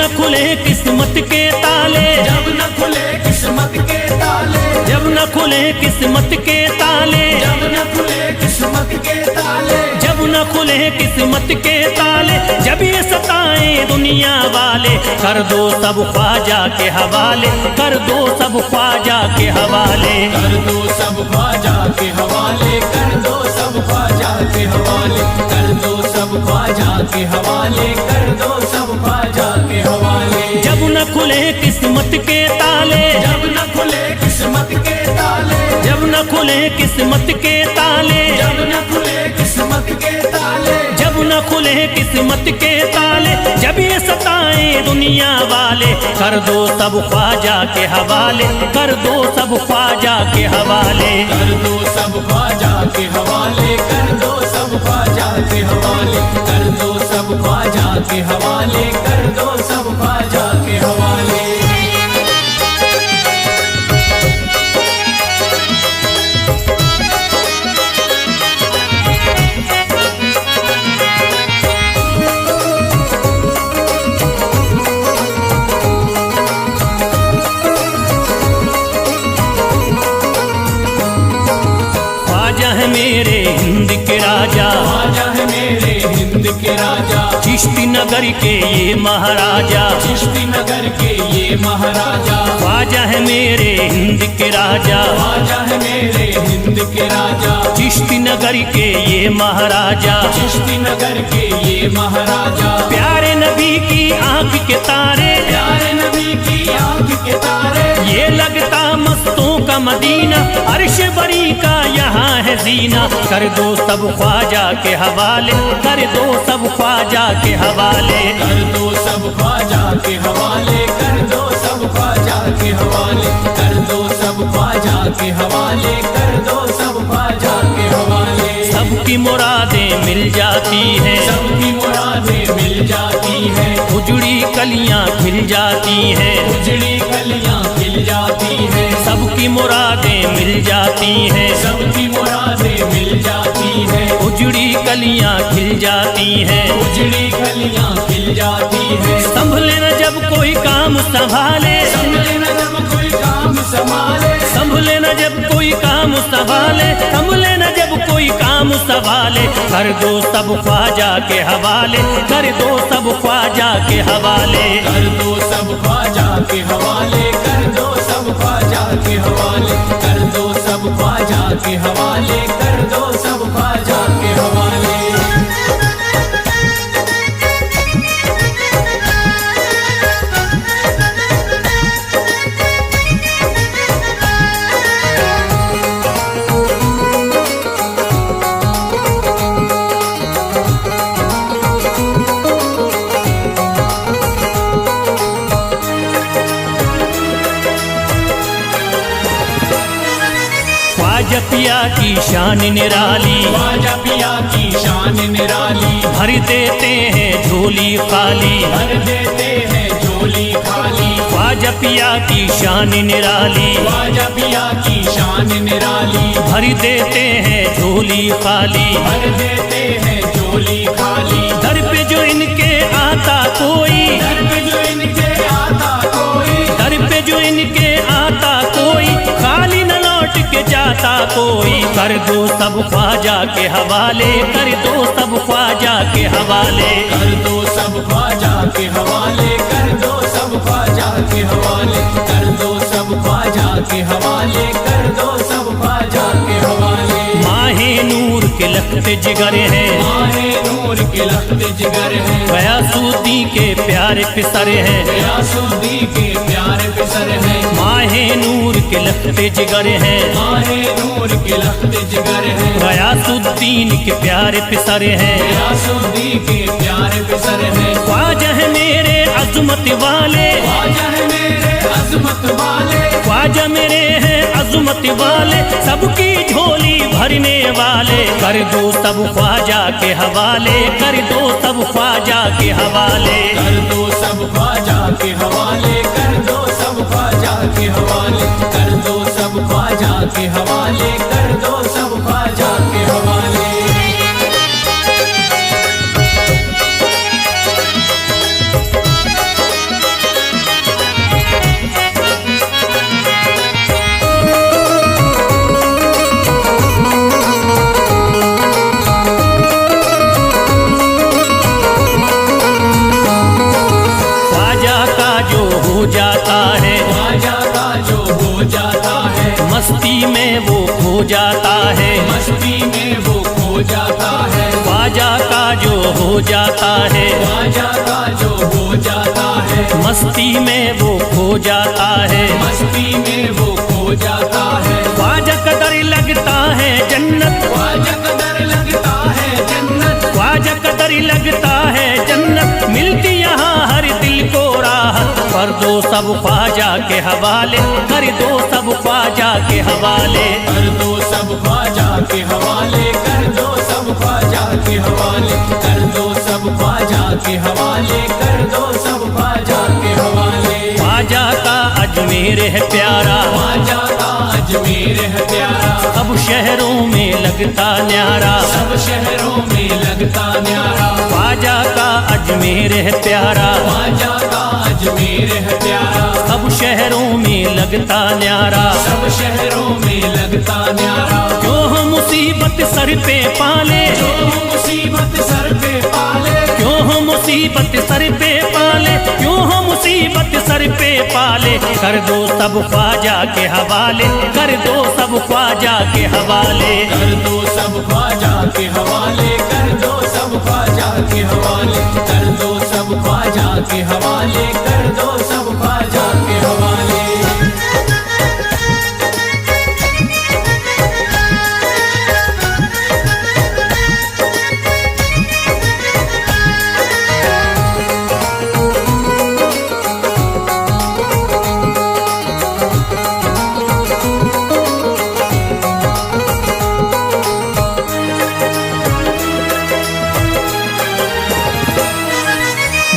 खुले किस्मत के ताले, जब न खुले किस्मत के ताले, जब न खुले किस्मत के ताले, जब न खुले किस्मत के ताले, जब न खुले किस्मत के ताले, जब ये सताएं दुनिया वाले, कर दो सब ख्वाजा के हवाले, कर दो सब ख्वाजा के हवाले, कर दो सब ख्वाजा के हवाले, कर दो सब ख्वाजा के हवाले, कर दो सब ख्वाजा के हवाले, कर दो सब ख्वाजा के हवाले। जब न खुले किस्मत के ताले, जब न खुले किस्मत के ताले, जब न खुले किस्मत के ताले, जब न खुले किस्मत के ताले, जब न खुले किस्मत के ताले, जब ये सताएं दुनिया वाले, कर दो सब ख्वाजा के हवाले, कर दो सब ख्वाजा के हवाले, कर दो सब ख्वाजा के हवाले, कर दो सब ख्वाजा के हवाले, कर दो सब ख्वाजा के हवाले, कर दो सब ख्वाजा के हवाले। है मेरे हिंद के राजा, ख्वाजा है मेरे हिंद के राजा, चिश्ती नगर के ये महाराजा, चिश्ती नगर के ये महाराजा, ख्वाजा है मेरे हिंद के राजा, ख्वाजा है मेरे हिंद के राजा, चिश्ती नगर के ये महाराजा, चिश्ती नगर के ये महाराजा, प्यारे नबी की आंख के तारे, प्यारे नबी की आंख के तारे, ये लगता मस्तों का मदीना, अर्श बरी का यहाँ है जीना, कर दो सब ख्वाजा के हवाले, कर दो सब ख्वाजा के हवाले, कर दो सब ख्वाजा के हवाले, कर दो सब ख्वाजा के हवाले, कर दो सब ख्वाजा के हवाले, कर दो सब ख्वाजा के हवाले। सबकी मुरादें मिल जाती हैं, सबकी मुरादें मिल जाती हैं, उजड़ी कलियां खिल जाती हैं, उजड़ी कलियां खिल जाती हैं, सबकी मुरादें मिल जाती हैं, सबकी मुरादें मिल जाती हैं, उजड़ी कलियां खिल जाती हैं, उजड़ी कलियां खिल जाती हैं। संभले न जब कोई काम संभाले, संभले न जब कोई काम संभाले, संभले न जब कोई काम संभाले, संभले न जब कोई काम संभाले, कर दो सब ख्वाजा के हवाले, कर दो सब ख्वाजा के हवाले, कर दो सब ख्वाजा के हवाले, कर दो सब ख्वाजा के हवाले, कर दो सब ख्वाजा के हवाले, कर दो सब ख्वाजा के हवाले। ख्वाजा पिया की शान निराली, ख्वाजा पिया की शान निराली, भर देते हैं झोली खाली, भर देते हैं झोली खाली, ख्वाजा पिया की शान निराली, ख्वाजा पिया की शान निराली, भर देते हैं झोली खाली, भर देते हैं झोली खाली, दर पे जो इनके आता कोई, दर पे जो इनके आता कोई, दर पे जो इनके आता कोई, खाली न लौट के जाता कोई, कर दो सब ख्वाजा के हवाले, कर दो सब ख्वाजा के हवाले, कर दो सब ख्वाजा के हवाले, कर दो सब ख्वाजा के हवाले, कर दो सब ख्वाजा के हवाले, कर दो सब ख्वाजा के हवाले। माहे नूर के लखते जिगर हैं, माहे नूर के लखते जिगर हैं, गयासुद्दी के प्यारे पिसर हैं, गयासुद्दी के प्यारे पिसर हैं, माहे नूर के लखते जिगर हैं, माहे नूर के लखते जिगर हैं, गयासुद्दीन के प्यारे पिसर हैं, गयासुद्दी के प्यारे पिसर हैं। ख्वाजा है मेरे अज़मत वाले, ख्वाजा है मेरे अज़मत वाले, ख्वाजा मेरे हैं अज़मत वाले, सबकी झोली भरने वाले, कर दो सब ख्वाजा के हवाले, कर दो सब ख्वाजा के हवाले, कर दो सब ख्वाजा के हवाले, कर दो सब ख्वाजा के हवाले, कर दो सब ख्वाजा के हवाले, कर दो सब ख्वाजा के हवाले। जाता है, मस्ती में वो खो जाता है, ख्वाजा का जो हो जाता है, ख्वाजा का जो हो जाता है, मस्ती में वो खो जाता है, मस्ती में वो खो जाता है, ख्वाजा कदर लगता है जन्नत, ख्वाजा कदर लगता है जन्नत, ख्वाजा कदर लगता है जन्नत, मिलती यहाँ हर दिल को राहत, कर दो सब ख्वाजा के हवाले, कर दो सब ख्वाजा के हवाले, कर दो सब ख्वाजा के हवाले, कर दो सब ख्वाजा के हवाले, कर दो सब ख्वाजा के हवाले, कर दो सब ख्वाजा के हवाले। ख्वाजा का अजमेर है प्यारा, ख्वाजा का अजमेर है प्यारा, सब शहरों में लगता न्यारा, सब शहरों में लगता न्यारा, ख्वाजा का अजमेर है प्यारा, ख्वाजा का अजमेर है प्यारा, सब शहरों में लगता न्यारा, सब शहरों में लगता न्यारा, क्यों हम मुसीबत सर पे पाले, जो मुसीबत सर पे पाले, क्यों हम मुसीबत सर पे पाले, क्यों हम मुसीबत सर पे पाले, कर दो सब ख्वाजा के हवाले, कर दो सब ख्वाजा के हवाले, कर दो सब ख्वाजा के हवाले, कर दो सब ख्वाजा के हवाले, कर दो सब ख्वाजा के हवाले, कर दो सब ख्वाजा के हवाले।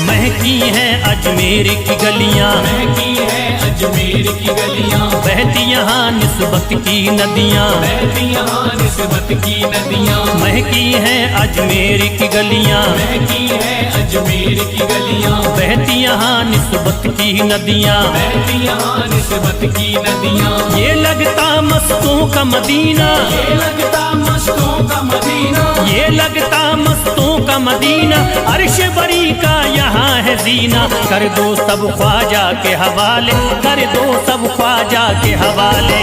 महकी हैं अजमेर की गलियां, महकी है अजमेर की गलियां, बहती यहाँ निस्बत की नदियां, बहती यहाँ निस्बत की नदियां, महकी हैं अजमेर की गलियां, महकी है अजमेर की गलियां, बहती यहाँ निस्बत की नदियां, बहती यहाँ निस्बत की नदियां, ये लगता मस्तों का मदीना, ये लगता मस्तों का मदीना, ये लगता मस्तों का मदीना, अर्श बरी का यहाँ है जीना, कर दो सब ख्वाजा के हवाले, कर दो सब ख्वाजा के हवाले।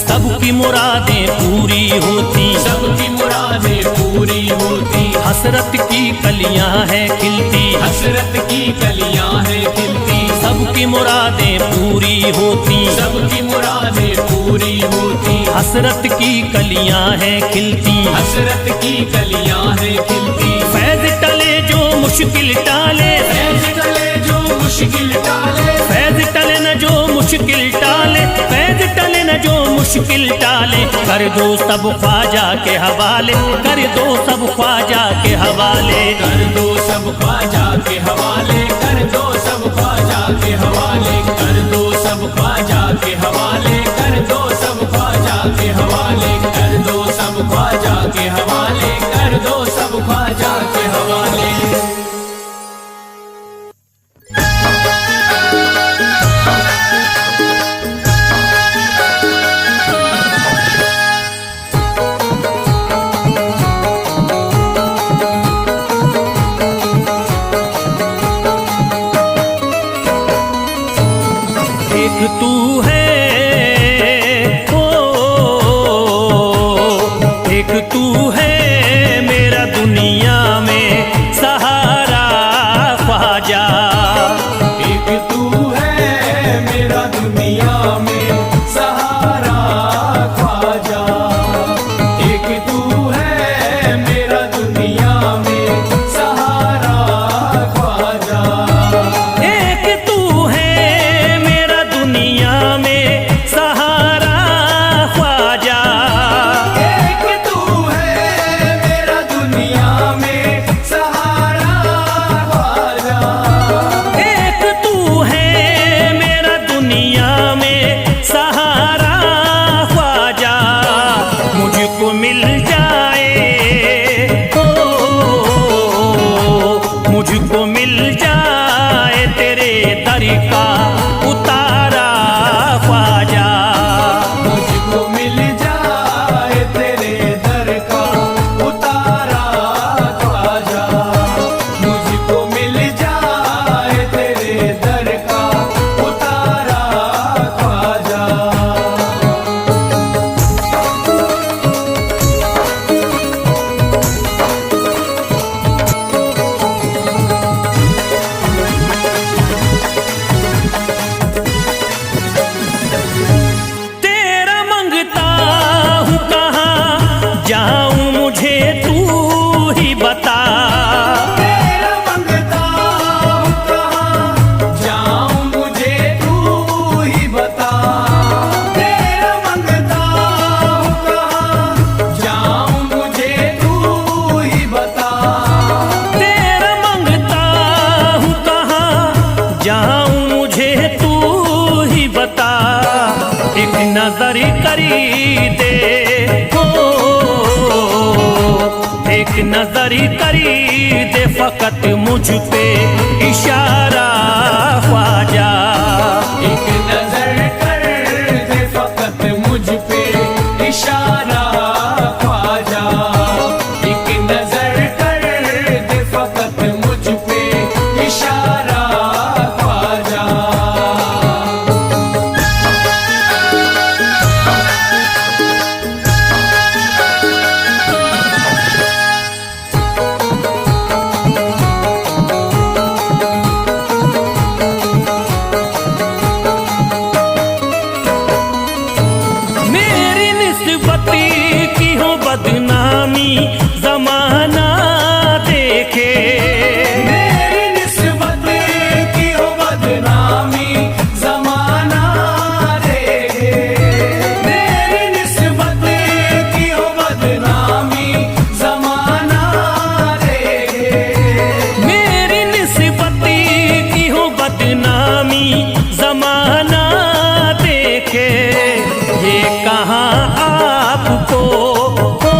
सबकी मुरादें पूरी होती, सबकी मुरादें पूरी होती, हसरत की कलियां हैं खिलती, हसरत की कलियां हैं खिलती, सबकी मुरादें पूरी होती, सबकी मुरादें पूरी होती, हसरत की कलियां हैं खिलती, हसरत की कलियां हैं खिलती, फैज टले जो मुश्किल टाले, फैज टले जो मुश्किल टाले, फैज टले न जो मुश्किल टाले, फैज टले न जो मुश्किल टाले, कर दो सब ख्वाजा के हवाले, कर दो सब ख्वाजा के हवाले, कर दो सब ख्वाजा के हवाले, कर दो सब ख्वाजा के हवाले, कर दो सब ख्वाजा के हवाले, कर दो सब ख्वाजा के हवाले, कर दो सब ख्वाजा के हवाले, कर दो सब ख्वाजा के हवाले। एक तू है ओ, एक तू है मेरा दुनिया में सहारा ख्वाजा, एक तू है मेरा दुनिया में सहारा ख्वाजा, एक तू है मेरा दुनिया में सहारा ख्वाजा, एक तू है मेरा दुनिया में सहारा ख्वाजा, एक तू है मेरा दुनिया में सहारा ख्वाजा, एक तू है मेरा दुनिया में सहारा ख्वाजा, मुझको मिल जाए ओ, मुझको मिल जाए तेरे दर का उतारा ख्वाजा, मुझको मिल जाए तेरे दर का उतारा ख्वाजा, जाऊं मुझे तू ही बता, एक नजर करी दे हो, एक नजर करी दे फकत मुझ पे इशारा ख्वाजा। एक नजर कर दे फकत मुझ पे इशारा ख्वाजा, एक नजर कर दे फकत मुझ पे इशारा ख्वाजा। मेरी निस्बती की हो बदनामी जमाना देखे, मेरी निस्बत की हो बदनामी जमाना देखे, मेरी निस्बत की हो बदनामी जमाना देखे, मेरी निस्बती की हो बदनामी जमाना देखे। ये कहाँ आपको हो,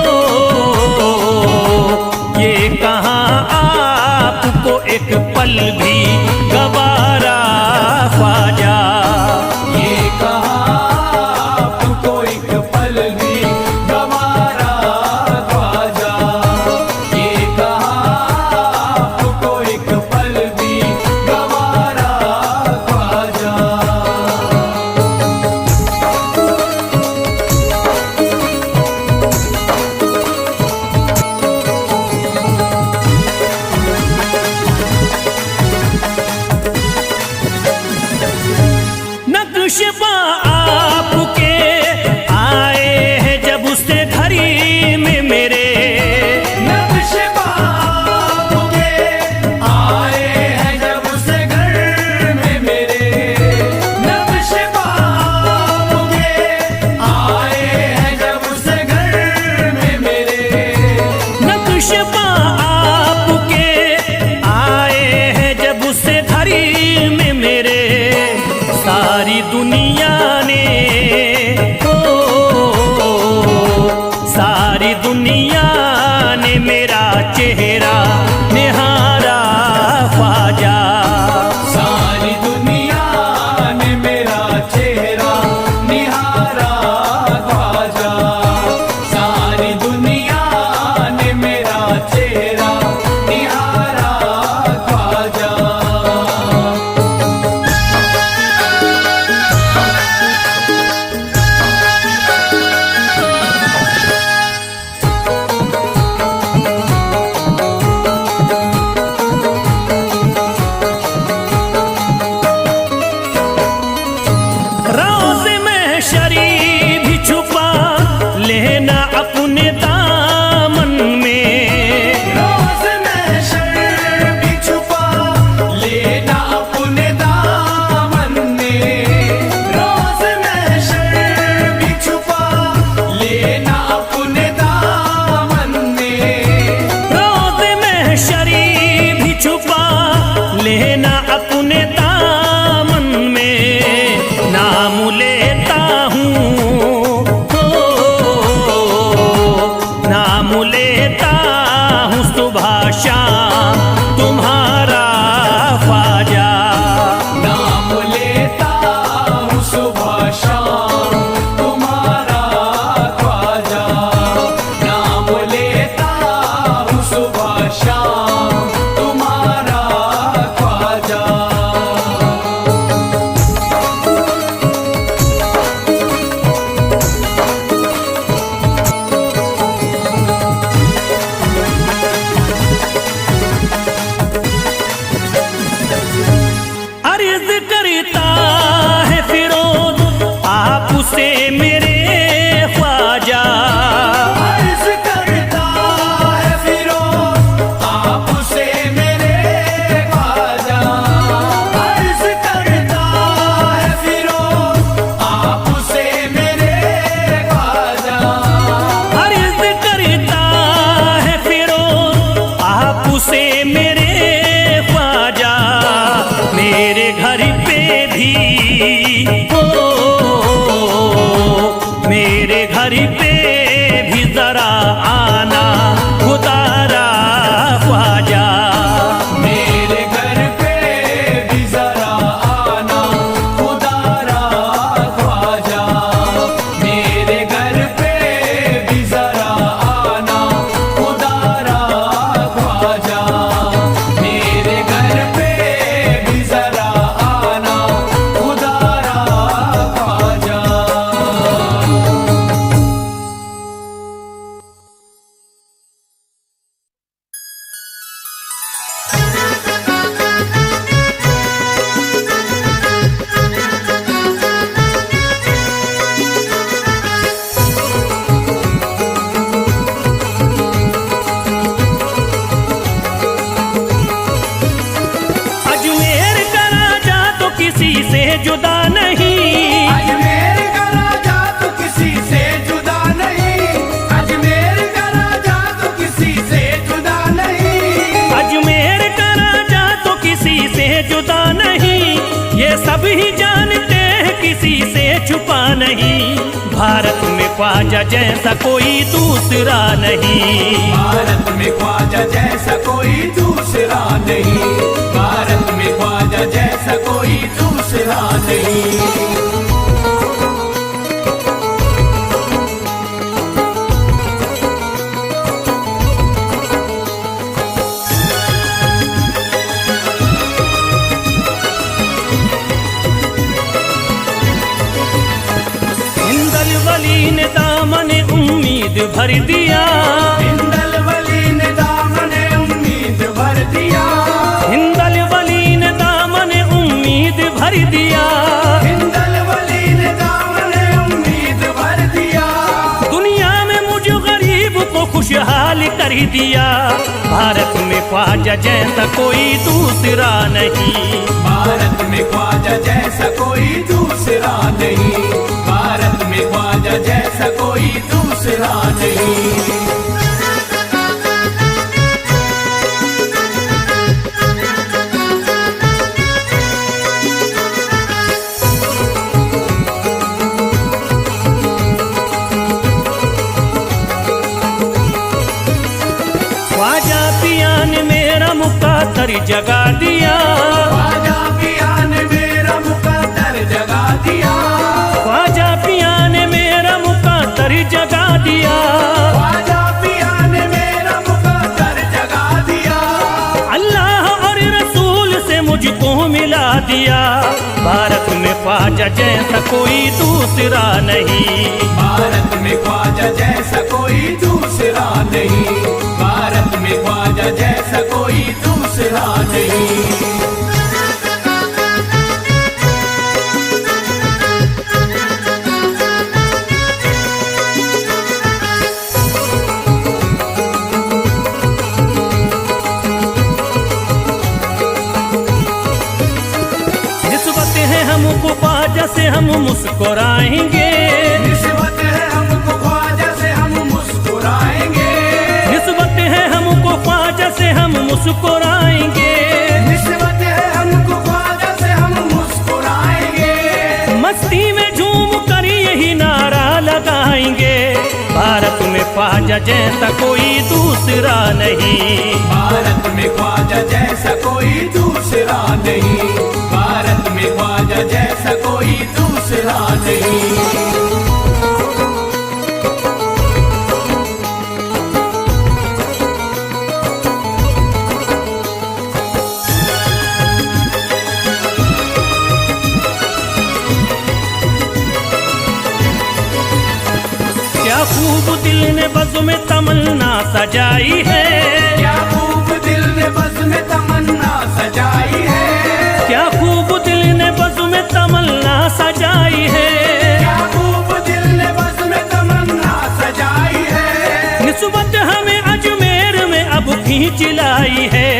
ये कहाँ आपको एक पल भी गवारा ख्वाजा। ये कहाँ आपको एक पल भी गवारा ख्वाजा, ये कहाँ आपको एक पल भी गवारा ख्वाजा। नक्शबा आपके आए हैं जब उससे घड़ी में मेरे, नक्शबा आपके आए हैं जब उस घर में मेरे, नक्शबा आपके आए हैं जब उस घर में मेरे, नक्शबा आपके आए हैं जब उससे घड़ी में मेरे। सारी दुनिया ने हो, सारी दुनिया ने मेरा चेहरा निहारा ख्वाजा। सारी दुनिया ने मेरा चेहरा निहारा ख्वाजा, सारी दुनिया ने मेरा चेहरा निहारा ख्वाजा। रोज़ महशरी भी छुपा लेना अपने दामन में, रोज़ महशर भी छुपा लेना अपने दामन में, रोज़ महशर भी छुपा लेना अपने दामन में, रोज़ महशरी भी छुपा लेना अपने दामन में। नाम लेता हूँ हो, नाम लेता हूँ सुबह शाम तुम्हारा ख्वाजा। नाम लेता हूँ सुबह शाम तुम्हारा ख्वाजा, नाम लेता हूँ सुबह शाम तुम्हारा ख्वाजा। अर्ज करता है फिरोज आपसे मेरे ख्वाजा, अर्ज करता है फिरोज आपसे मेरे ख्वाजा, अर्ज करता है फिरोज आपसे मेरे ख्वाजा, अर्ज करता है फिरोज आपसे मेरे ख्वाजा। मेरे घर पे भी हो, मेरे घर पे भी जरा आना खुदारा ख्वाजा। मेरे घर पे भी जरा आना खुदारा ख्वाजा। मेरे घर पे भी जरा आना खुदारा ख्वाजा। मेरे घर पे भी जरा आना खुदारा ख्वाजा। अजमेर का राजा तो किसी से जुदा नहीं, अजमेर का राजा तो किसी से जुदा नहीं। अजमेर का राजा तो किसी से जुदा नहीं। अजमेर का राजा तो किसी से जुदा नहीं, ये सब ही जानते हैं किसी से छुपा नहीं। भारत में ख्वाजा जैसा कोई दूसरा नहीं, भारत में ख्वाजा जैसा कोई दूसरा नहीं। भारत में ख्वाजा जैसा कोई दूसरा नहीं। हिंदल वली ने दामन उम्मीद भर दिया, हिंदल वली ने दामन उम्मीद भर दिया। हिंदल वली ने दामन उम्मीद भर दिया। हिंदल वली ने दामन उम्मीद भर दिया। दुनिया में मुझ गरीब को खुशहाल कर दिया। भारत में ख्वाजा जैसा कोई दूसरा नहीं, भारत में ख्वाजा जैसा कोई दूसरा नहीं। भारत में ख्वाजा जैसा कोई दूसरा नहीं। ख्वाजा पिया ने मेरा मुक़द्दर जगा दिया। ख्वाजा पिया ने मेरा मुक़द्दर जगा दिया। ख्वाजा पिया ने मेरा मुक़द्दर जगा दिया। ख्वाजा पिया ने मेरा मुक़द्दर जगा दिया। अल्लाह और रसूल से मुझको मिला दिया। भारत में ख्वाजा जैसा कोई दूसरा नहीं, भारत में ख्वाजा जैसा कोई दूसरा नहीं। भारत में ख्वाजा जैसा कोई दूसरा नहीं। निस्बत है हमको ख्वाजा से हम मुस्कुराएंगे। निस्बत है हमको ख्वाजा से हम मुस्कुराएंगे। निस्बत है हमको ख्वाजा से हम मुस्कुराएंगे। निस्बत है हमको ख्वाजा से हम मुस्कुराएंगे। मस्ती में झूम कर यही नारा लगाएंगे। भारत में ख्वाजा जैसा कोई दूसरा नहीं, भारत में ख्वाजा जैसा कोई दूसरा नहीं। भारत में ख्वाजा जैसा कोई दूसरा नहीं। क्या खूब दिल ने बज़्म में तमन्ना सजाई है। क्या खूब दिल ने बज़्म में तमन्ना सजाई है। क्या खूब दिल ने बज़्म में तमन्ना सजाई है। क्या खूब दिल ने बज़्म में तमन्ना सजाई है। निस्बत हमें अजमेर में अब खींच लाई है।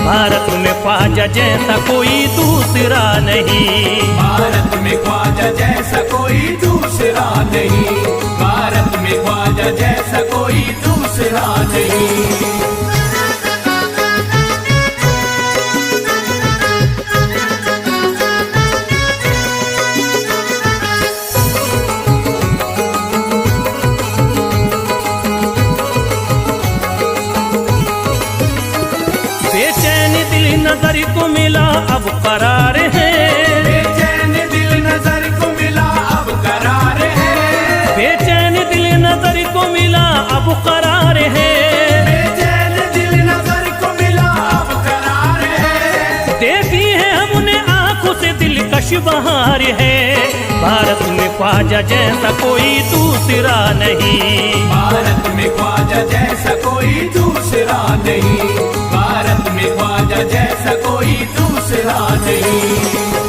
भारत में ख्वाजा जैसा कोई दूसरा नहीं, भारत में ख्वाजा जैसा कोई दूसरा नहीं। भारत में ख्वाजा जैसा कोई दूसरा नहीं। करार है। बेचैन दिल नजर को मिला अब करार है। बेचैन दिल नजर को मिला अब करार है। बेचैन दिल नजर को मिला अब करार है। देखी है हमने आंखों से दिलकश बहार है। भारत में ख्वाजा जैसा कोई दूसरा नहीं। भारत में ख्वाजा जैसा कोई दूसरा नहीं। भारत में ख्वाजा जैसा कोई दूसरा नहीं।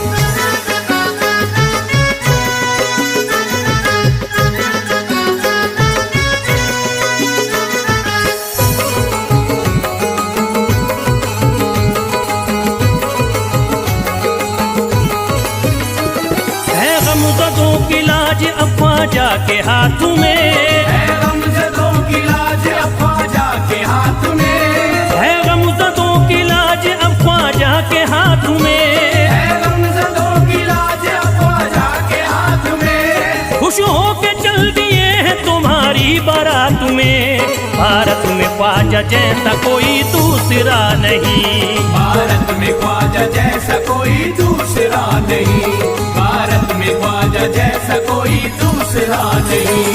की लाज अब ख्वाजा के हाथ में है। गमज़दों की लाज अब ख्वाजा के हाथ में है। गमज़दों की लाज अब ख्वाजा के हाथ में है। गमज़दों की लाज अब ख्वाजा के हाथ में। खुश होके चल दिए हैं तुम्हारी बारात में। भारत में ख्वाजा जैसा कोई दूसरा नहीं। भारत में ख्वाजा जैसा कोई दूसरा नहीं। भारत में ख्वाजा जैसा कोई दूसरा नहीं।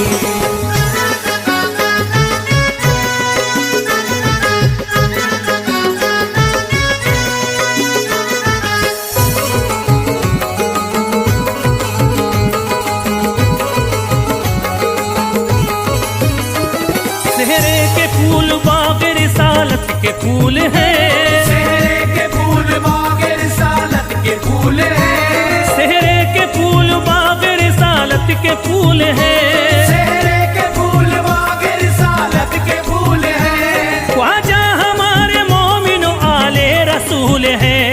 सेहरे के फूल बाग रिसालत के फूल हैं। सेहरे के फूल बाग रिसालत के फूल हैं। सेहरे के फूल बाग रिसालत के फूल हैं। सेहरे के फूल बाग रिसालत के फूल हैं। ख्वाजा हमारे मोमिनो आले रसूल हैं।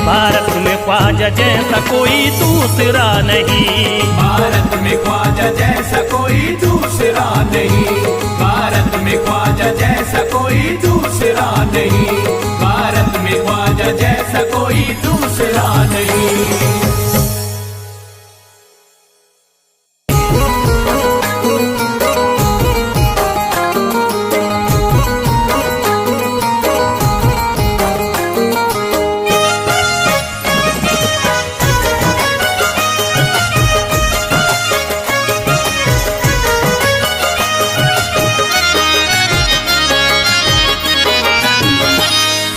भारत में ख्वाजा जैसा कोई दूसरा नहीं। भारत में ख्वाजा जैसा कोई दूसरा नहीं। भारत में ख्वाजा जैसा कोई दूसरा नहीं। भारत में ख्वाजा जैसा कोई दूसरा नहीं।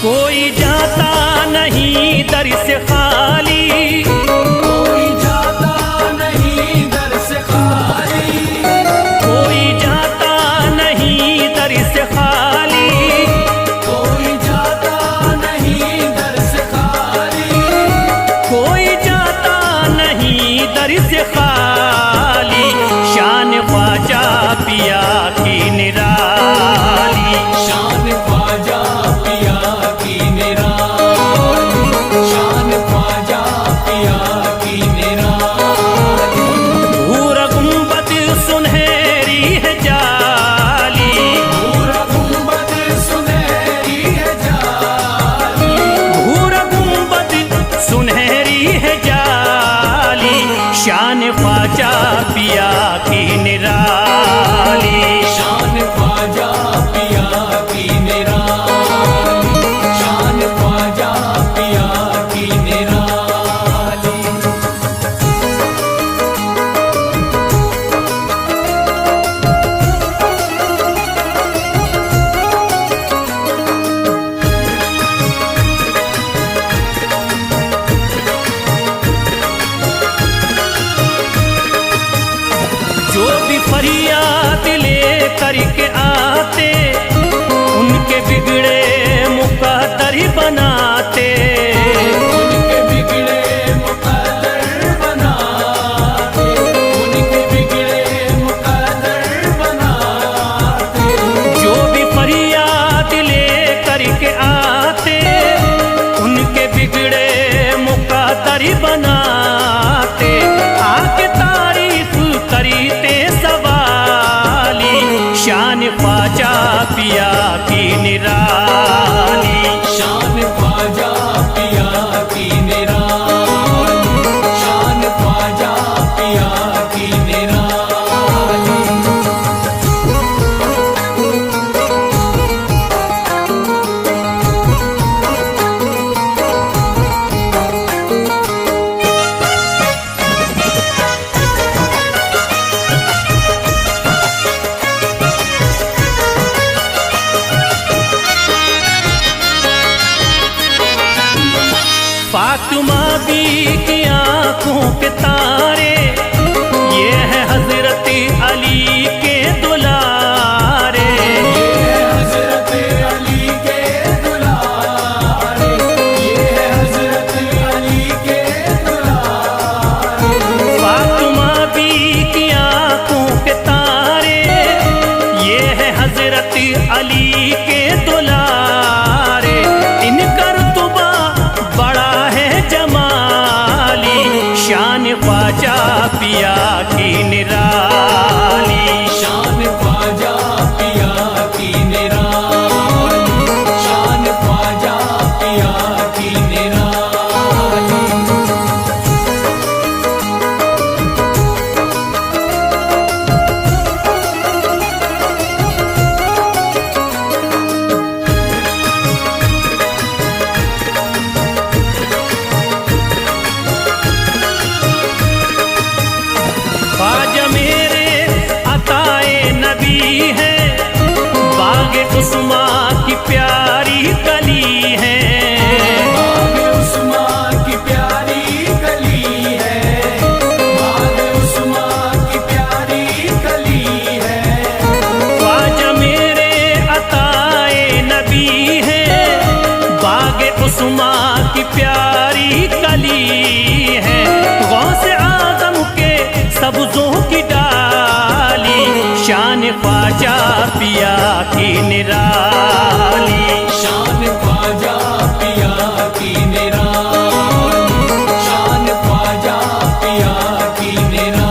कोई जाता नहीं दर से खाली। कोई जाता नहीं दर से खाली। कोई जाता नहीं दर से खाली। कोई जाता नहीं दर से खाली। कोई जाता नहीं दर से खाली। शान ख्वाजा पिया की निराली। शान ख्वाजा पिया की निराली। शान ख्वाजा पिया की निराली। भूरा गुंबद सुनहरी है जाली। भूरा गुंबद सुनहरी है जाली। भूरा गुंबद सुनहरी है जाली। शान ख्वाजा पिया की निराली। शान ख्वाजा पिया की निराली। शान ख्वाजा पिया की निराली। जो भी फरियाद ले करके आते उनके बिगड़े मुकद्दर बनाते। उनके बिगड़े मुकद्दर बनाते। उनके बिगड़े मुकद्दर बनाते। जो भी फरियाद ले करके आते उनके बिगड़े मुकद्दर बनाते। आके तारीफ करते सवाली। शान ख्वाजा पिया की निराली। शान ख्वाजा पिया की निराली। शान ख्वाजा पिया की निराली। शान ख्वाजा पिया की निराली। शान ख्वाजा पिया की निराली, शान ख्वाजा पिया की निराली। ख्वाजा मेरे अताए नबी है, बाग उस्मा की प्यारी कली है। बाग उस्मा की प्यारी कली है, बाग उस्मा की प्यारी कली है। ख्वाजा मेरे अताए नबी है, बाग उस्मा की प्यारी कली है। गौसे आज़म के सब्ज़ों की डाली, शान ख्वाजा पिया की निराली। शान ख्वाजा पिया की निराली, शान ख्वाजा पिया की निराली।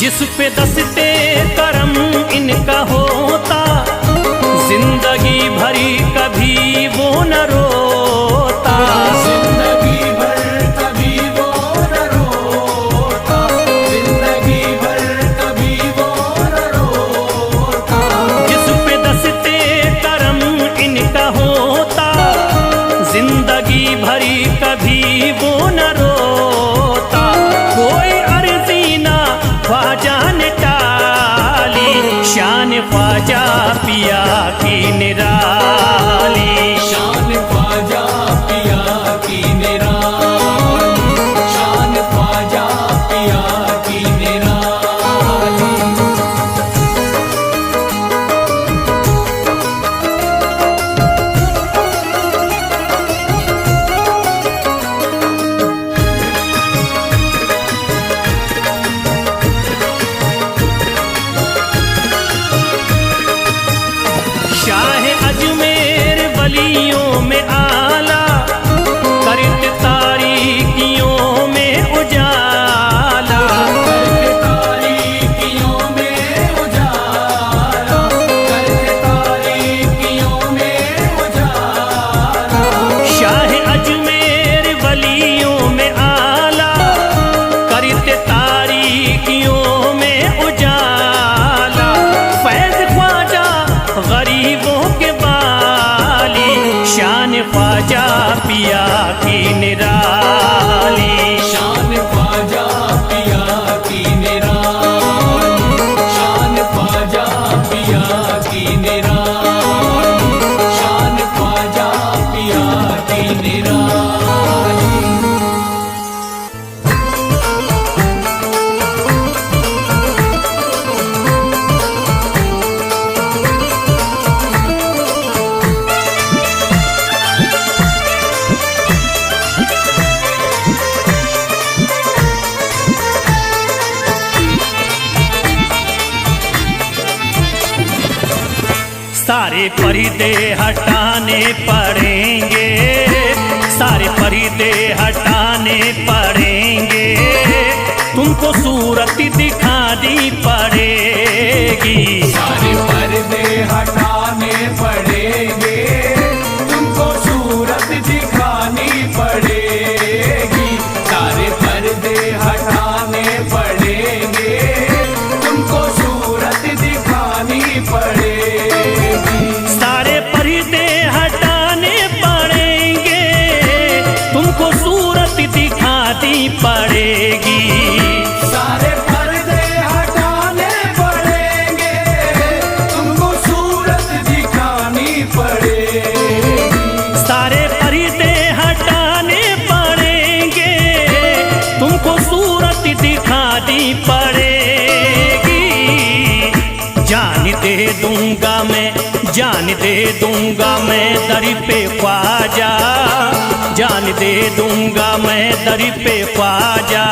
जिस पे दस्ते करम इनका होता, जिंदगी भरी कभी वो न रोता। जिंदगी भर कभी वो न रोता, जिंदगी भर कभी वो न रोता। जिस पे दस्ते करम इनका होता, जिंदगी भरी कभी वो न रोता। कोई अर्जी ना ख्वाजा ने टाली, शान ख्वाजा पिया की निराली। शान ख्वाजा पिया की निराली, शान ख्वाजा पिया की निराली। शाह अजमेर वलियों में आला, करत तारीकियों में उजाला। करके तारीकियों में उजाला, करके तारीकियों में उजाला। शाह अजमेर वलियों में आला, करत तारीकियों में उजाला। फैज़ ख्वाजा गरीबों के बाली, शान ख्वाजा पिया की निराली। शान ख्वाजा पिया की निराली, शान ख्वाजा पिया की निराली, शान ख्वाजा पिया की निराली। सारे पर्दे हटाने पड़ेंगे, सारे पर्दे हटाने पड़ेंगे। तुमको सूरत दिखानी पड़ेगी। सारे पर्दे हटाने पड़ेंगे, तुमको सूरत दिखानी पड़ेगी। सारे पर्दे हटाने पड़ेंगे, तुमको सूरत दिखानी पड़ेगी। सारे पर्दे हटाने पड़ेंगे, तुमको सूरत दिखानी पड़ेगी। सारे पर्दे हटाने पड़ेंगे, तुमको सूरत दिखानी पड़ेगी। सारे पर्दे हटाने पड़ेंगे, तुमको सूरत दिखानी पड़ेगी। जान दे दूंगा मैं, जान दे दूंगा मैं दर पे ख्वाजा, जान दे दूंगा मैं दर पे ख्वाजा,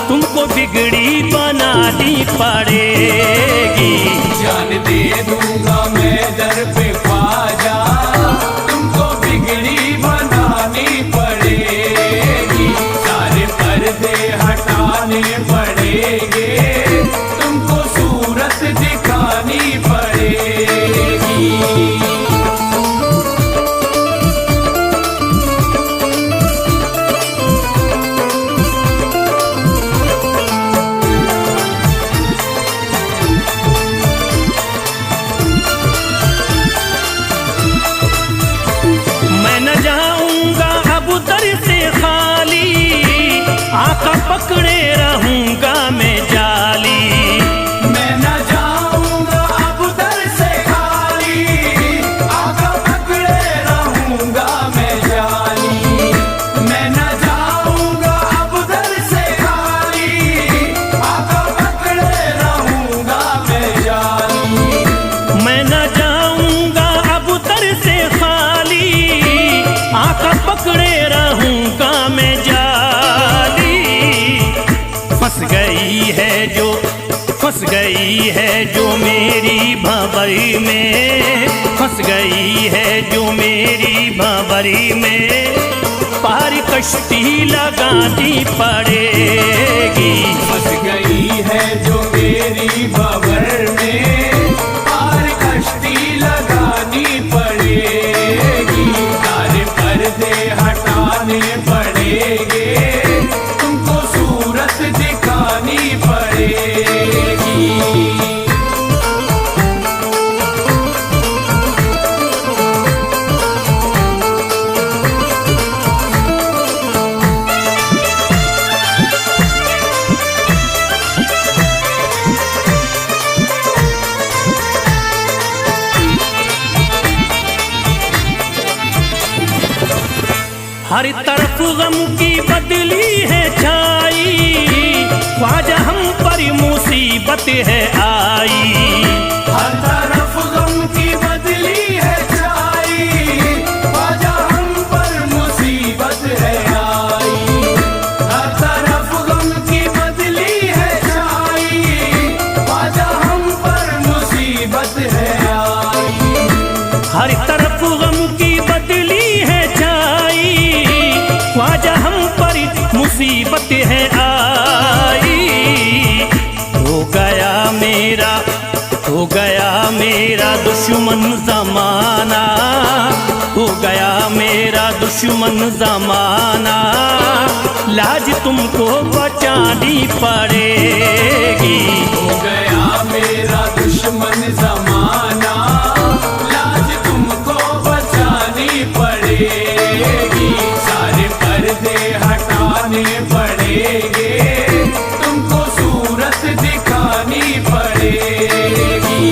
तुमको बिगड़ी बनानी पड़ेगी। जान दे दूंगा मैं दर पे ख्वाजा, तुमको बिगड़ी बनानी पड़ेगी। सारे पर्दे हटाने पड़ेंगे, तुमको सूरत दिखानी पड़ेगी। आका पकड़े रहूंगा मैं जाली, मैं न जाऊंगा अब दर से खाली, आका पकड़े रहूंगा मैं जाली। मैं न जाऊंगा अब दर से खाली, आका पकड़े रहूंगा मैं जाली। मैं न जाऊंगा अब दर से खाली, आका पकड़े रहूंगा मैं जाली। फंस गई है जो मेरी भंवरी में, फंस गई है जो मेरी भंवरी में, पार कश्ती लगानी पड़ेगी। फंस गई है जो मेरी भंवर में, पार कश्ती लगानी पड़ेगी। सारे पर्दे हटाने पड़ेंगे, तुमको सूरत दिखानी पड़ेगी। हर तरफ गम की बदली है छाई, ख्वाजा हम पर मुसीबत है आई। हर तरफ गम की बदली है छाई, ख्वाजा हम पर मुसीबत है आई। हर तरफ गम की बदली है छाई, ख्वाजा हम पर मुसीबत है आई। हर तरफ गम की बदली है छाई, ख्वाजा हम पर मुसीबत है आई। हो गया मेरा दुश्मन जमाना, हो गया मेरा दुश्मन जमाना, लाज तुमको बचानी पड़ेगी। हो गया मेरा दुश्मन जमाना, लाज तुमको बचानी पड़ेगी। सारे पर्दे हटाने पड़ेंगे, तुमको सूरत दिखानी पड़ेगी।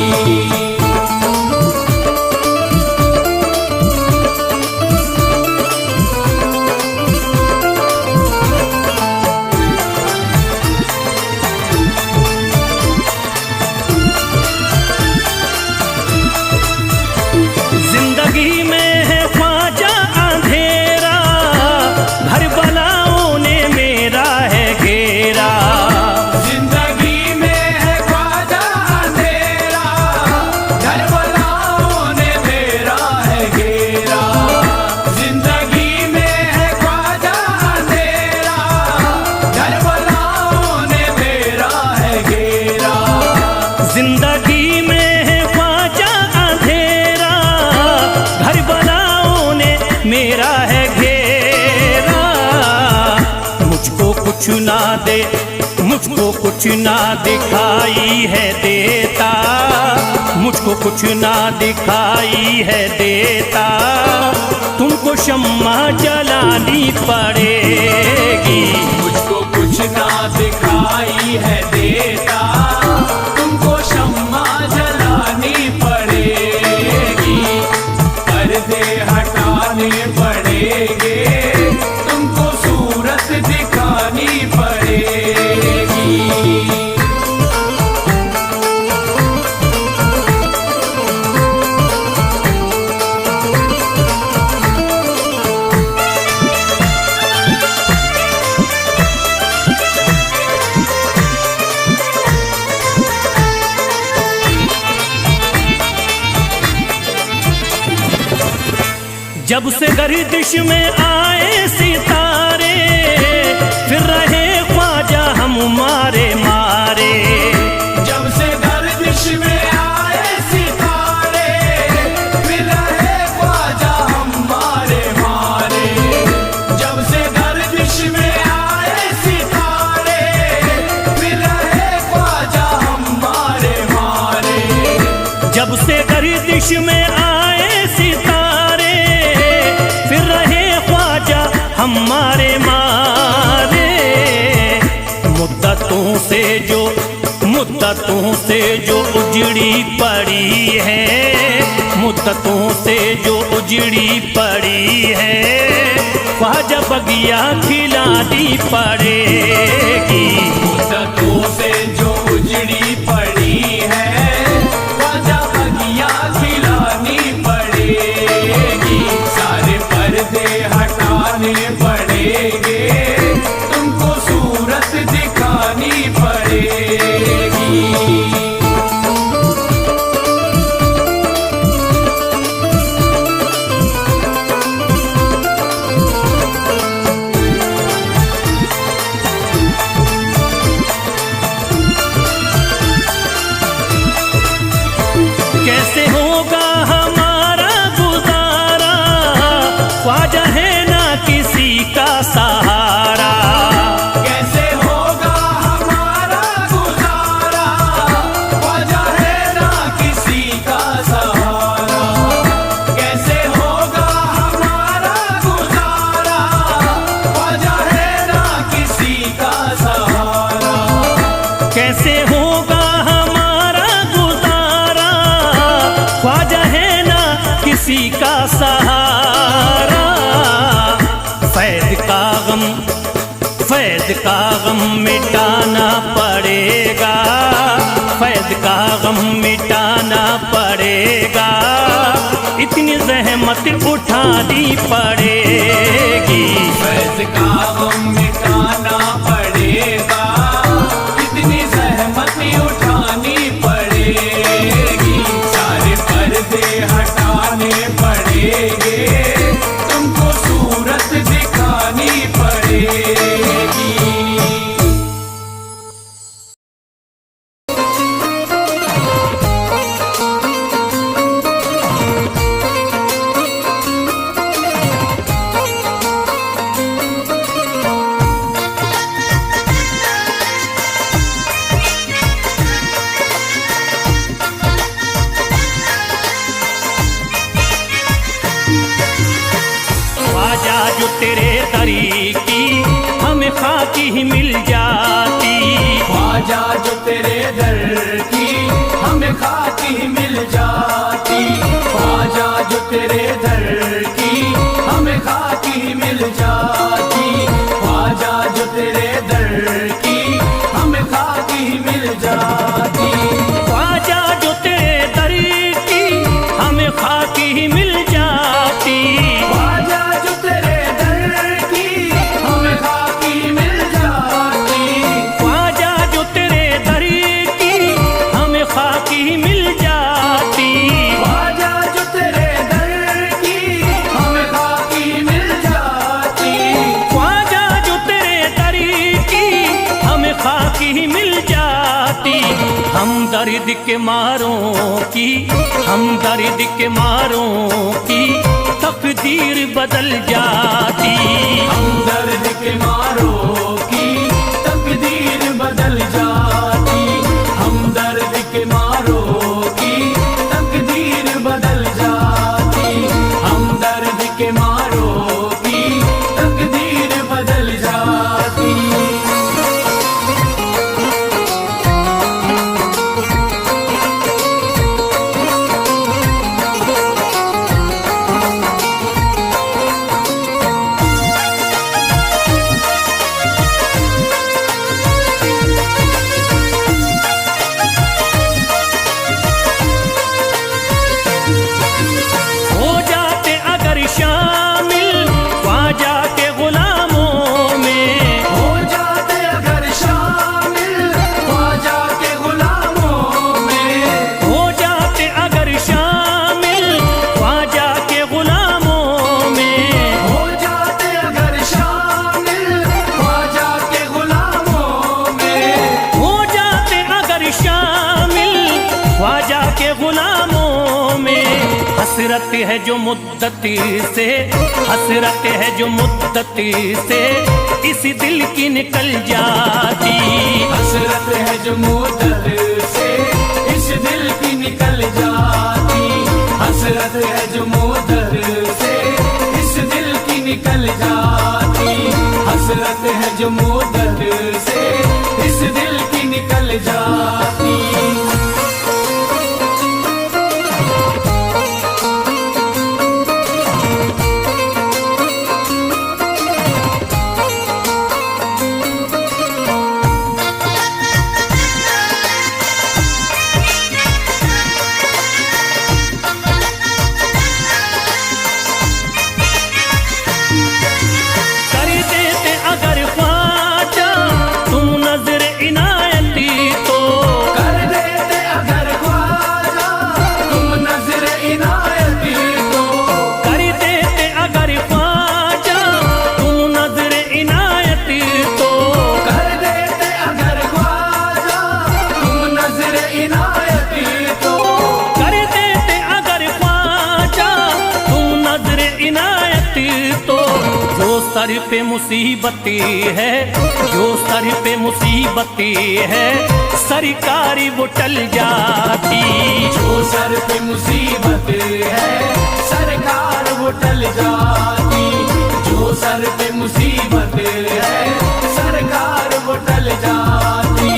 जिंदगी में है ख्वाजा अंधेरा, घर बलाओं ने मेरा है घेरा। जिंदगी में है ख्वाजा अंधेरा, घर बलाओं ने मेरा है घेरा। जिंदगी में है ख्वाजा अंधेरा, घर बलाओं ने मेरा है घेरा। जिंदगी में है ख्वाजा अंधेरा, घर बलाओं ने मेरा है घेरा। मुझको कुछ ना दे, मुझको कुछ ना दिखाई है देता, मुझको कुछ ना दिखाई है देता, तुमको शम्मा जलानी पड़ेगी। मुझको कुछ ना दिखाई है देता, तुमको शम्मा जलानी पड़ेगी। पर्दे हटाने पड़ेंगे, तुमको सूरत दिखानी पड़ेगी। जब से गर्दिश में आए सितारे, फिर रहे ख्वाजा हम मारे मारे। जब से गर्दिश में आए सितारे, फिर रहे ख्वाजा हम मारे मारे। जब से गर्दिश में आए सितारे, फिर रहे ख्वाजा हम मारे मारे। जब से गर्दिश में आए सितारे, फिर रहे ख्वाजा हमारे मारे। मुद्दतों से जो उजड़ी पड़ी है, मुद्दतों से जो उजड़ी पड़ी है, ख्वाजा बगिया खिलानी पड़ेगी। मुद्दतों से जो उजड़ी पड़ी है, ख्वाजा बगिया खिलानी पड़ेगी। सारे पर्दे हटाने पड़ेंगे, तुमको सूरत दिखानी पड़ेगी। कैसे होगा हमारा गुजारा, ख्वाजा है ना किसी का सहारा। कैसे होगा हमारा गुजारा, ख्वाजा है ना किसी का सहारा। कैसे होगा हमारा गुजारा, ख्वाजा है ना किसी का सहारा। कैसे होगा हमारा गुजारा, ख्वाजा है ना किसी का सहारा। फैज़ का गम मिटाना पड़ेगा, फैज़ का गम मिटाना पड़ेगा। इतनी ज़हमत उठानी पड़ेगी। फैज़ का गम मिटाना पड़ेगा, इतनी ज़हमत उठानी पड़ेगी। सारे पर्दे हटाने पड़ेंगे, तुमको सूरत दिखानी पड़ेगी। ख्वाजा जो तेरे दरी की हमें खाकी ही मिल जाती। ख्वाजा जो तेरे दर की हमें खाकी मिल जाती। ख्वाजा जो तेरे दर की हमें खाकी मिल जाती। ख्वाजा जो तेरे दर की हमें खाकी मिल जाती। ख्वाजा जो तेरे दरी की हमें खाकी ही मिल जाती। ख्वाजा जो तेरे दर की हमें खाकी मिल जाती। ख्वाजा जो तेरे दरी की हमें खाकी ही मिल जाती। ख्वाजा जो तेरे दर की हमें खाकी मिल जाती। ख्वाजा जो तेरे दरी की हमें खाकी ही मिल जाती। हम दर्द के मारों की, हम दर्द के मारों की तकदीर बदल जाती। हम दर्द के मारों की तकदीर बदल जाती। हम दर्द के मारों की तकदीर बदल जाती। हम दर्द के मारों की तकदीर बदल जाती। हसरत है जो मुद्दती से, हसरत है जो मुद्दती से इस दिल की निकल जाती। हसरत है जो मुद्दत से इस दिल की निकल जाती। हसरत है जो मुद्दत से इस दिल की निकल जाती। हसरत है जो मुद्दत से इस दिल की निकल जाती। सर पे मुसीबती है, जो सर पे मुसीबती है सरकारी वो टल जाती। जो सर पे मुसीबत है सरकार वो टल जाती। जो सर पे मुसीबत है सरकार वो टल जाती।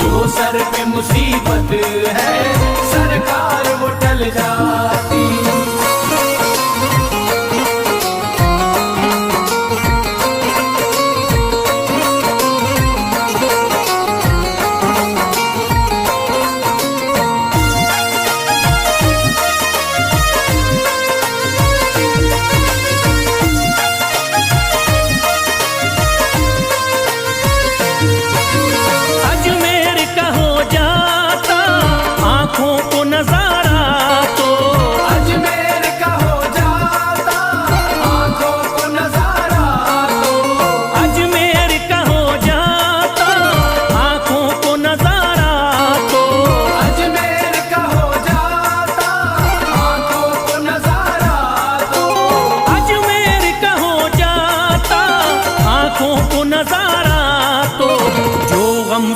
जो सर पे मुसीबत है सरकार वो टल जाती।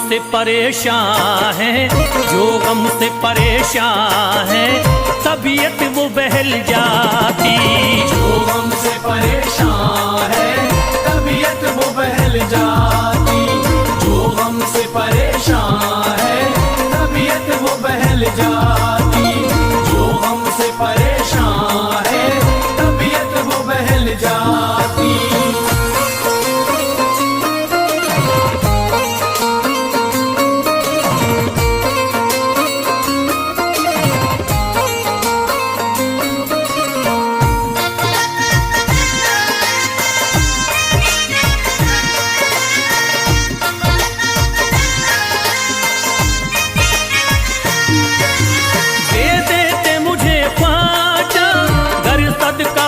से परेशान है, जो गम से परेशान है तबीयत वो बहल जाती। जो गम से परेशान है तबीयत वो बहल जाती। जो गम से परेशान है तबीयत वो बहल जाती। जो गम से परेशान है तबीयत वो बहल जाती।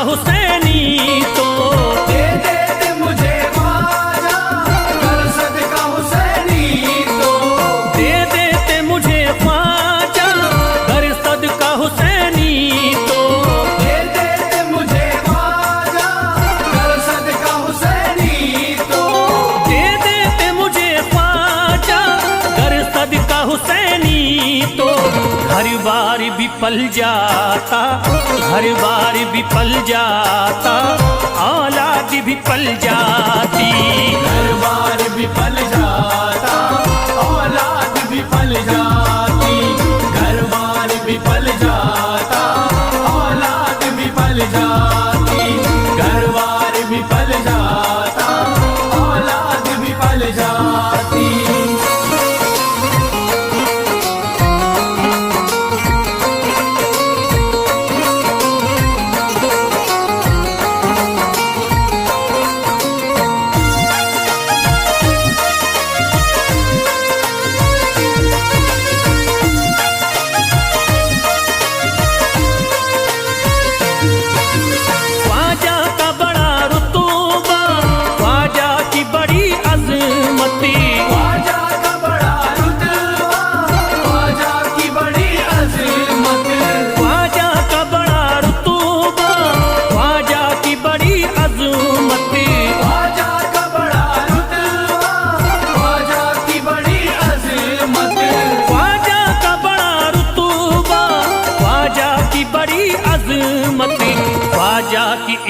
हुसैनी तो दे देते मुझे ख्वाजा कर सदका हुसैनी तो। दे देते मुझे ख्वाजा कर सदका हुसैनी तो। दे देते मुझे ख्वाजा कर सदका हुसैनी तो। दे देते मुझे ख्वाजा कर सदका हुसैनी तो। हर बार भी पल जाता, हर बार भी पल जाता, औलाद भी पल जाती। हर बार भी पल जाता औलाद भी पल जाती। हर बार भी पल जाता औलाद भी पल जाती। हर बार भी पल जाता औलाद भी पल जाती।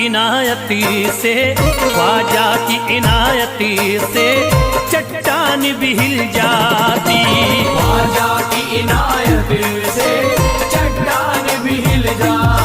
इनायती से, ख्वाजा की इनायती से चट्टान भी हिल जाती। ख्वाजा की इनायत से चट्टान भी हिल जाती।